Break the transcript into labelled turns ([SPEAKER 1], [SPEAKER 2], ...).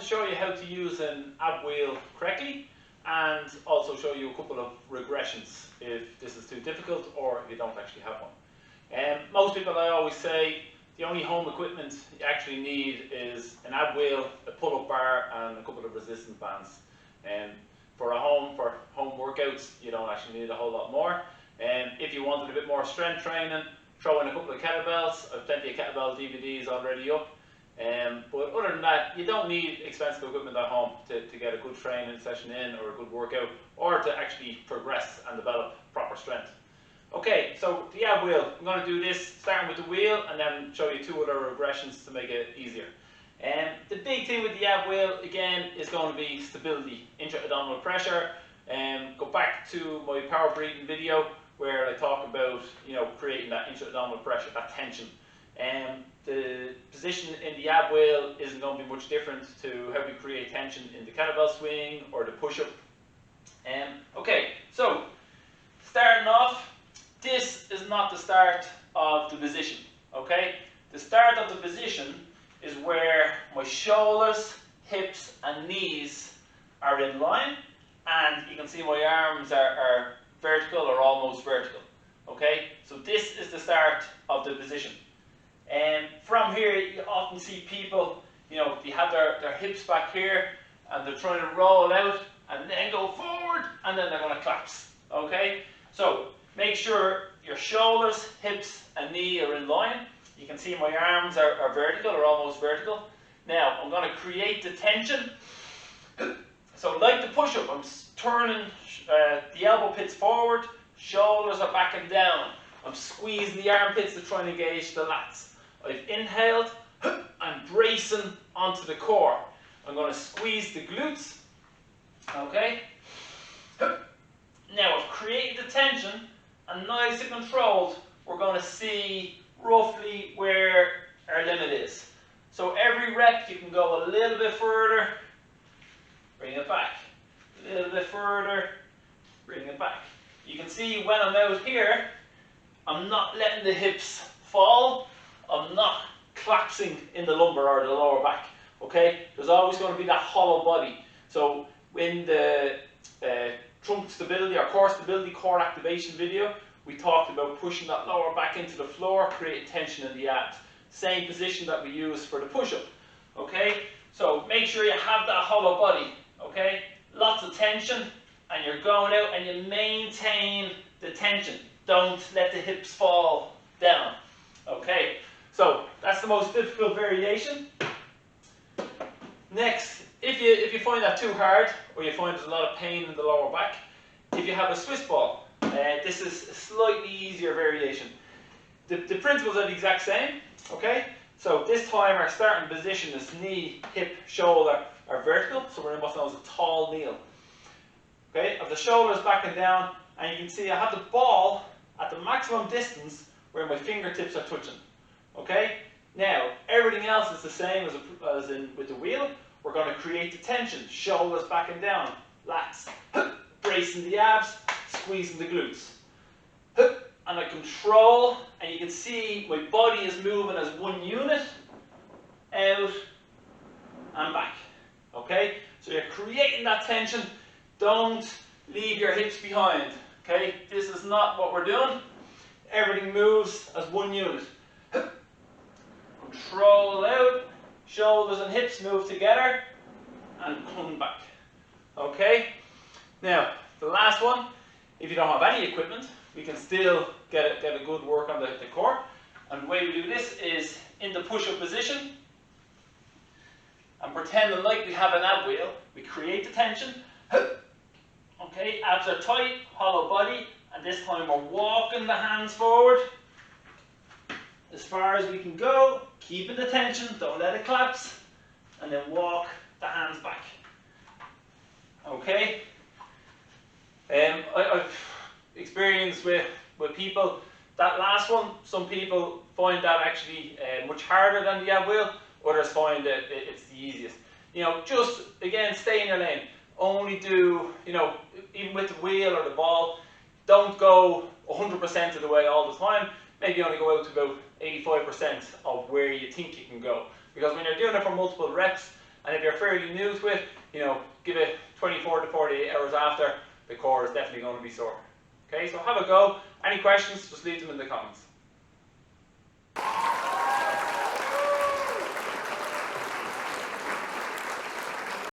[SPEAKER 1] show you how to use an ab wheel correctly and also show you a couple of regressions if this is too difficult or if you don't actually have one. Most people, I always say, the only home equipment you actually need is an ab wheel, a pull-up bar and a couple of resistance bands. For home workouts, you don't actually need a whole lot more. If you wanted a bit more strength training, throw in a couple of kettlebells. I've plenty of kettlebell DVDs already up. But other than that, you don't need expensive equipment at home to get a good training session in or a good workout or to actually progress and develop proper strength. Okay, so the ab wheel, I'm going to do this starting with the wheel and then show you two other regressions to make it easier. The big thing with the ab wheel again is going to be stability, intra-abdominal pressure. Go back to my power breathing video where I talk about creating that intra-abdominal pressure, that tension. The position in the ab wheel isn't going to be much different to how we create tension in the kettlebell swing or the push-up. Okay, so starting off, this is not the start of the position. Okay, the start of the position is where my shoulders, hips and knees are in line, and you can see my arms are vertical or almost vertical. Okay, so this is the start of the position. From here, you often see people, they have their hips back here and they're trying to roll out and then go forward and then they're going to collapse. Okay, so make sure your shoulders, hips and knee are in line. You can see my arms are vertical or almost vertical. Now I'm going to create the tension. So like the push-up, I'm turning the elbow pits forward, shoulders are back and down. I'm squeezing the armpits to try and engage the lats. I've inhaled, I'm bracing onto the core. I'm going to squeeze the glutes. Okay. Now I've created the tension and nice and controlled, we're going to see roughly where our limit is. So every rep you can go a little bit further, bring it back. A little bit further, bring it back. You can see when I'm out here, I'm not letting the hips fall. I'm not collapsing in the lumbar or the lower back. Okay, there's always going to be that hollow body. So in the trunk stability or core stability, core activation video, we talked about pushing that lower back into the floor, creating tension in the abs. Same position that we use for the push-up. Okay, so make sure you have that hollow body. Okay, lots of tension, and you're going out and you maintain the tension. Don't let the hips fall down. Okay, so that's the most difficult variation. Next, if you find that too hard or you find there's a lot of pain in the lower back, if you have a Swiss ball, this is a slightly easier variation. The principles are the exact same. Okay, so this time our starting position is knee, hip, shoulder are vertical, so we're in what's known as a tall kneel. Okay, of the shoulders back and down, and you can see I have the ball at the maximum distance where my fingertips are touching. Okay, now everything else is the same as in with the wheel. We're going to create the tension, shoulders back and down, lats, bracing the abs, squeezing the glutes. And I control, and you can see my body is moving as one unit, out and back. Okay, so you're creating that tension. Don't leave your hips behind. Okay, this is not what we're doing. Everything moves as one unit. Control out, shoulders and hips move together, and come back. Okay, now the last one, if you don't have any equipment, we can still get a good work on the core. And the way we do this is in the push-up position, and pretending like we have an ab wheel. We create the tension. Okay, abs are tight, hollow body, and this time we're walking the hands forward as far as we can go, keeping the tension, don't let it collapse, and then walk the hands back. Okay. I've experienced with people, that last one, some people find that actually much harder than the ab wheel, others find that it's the easiest. Just again, stay in your lane. Only do, even with the wheel or the ball, don't go 100% of the way all the time. Maybe only go out to about 85% of where you think you can go. Because when you're doing it for multiple reps And if you're fairly new to it, you know, give it 24 to 48 hours after, the core is definitely going to be sore. Okay, so have a go. Any questions, just leave them in the comments.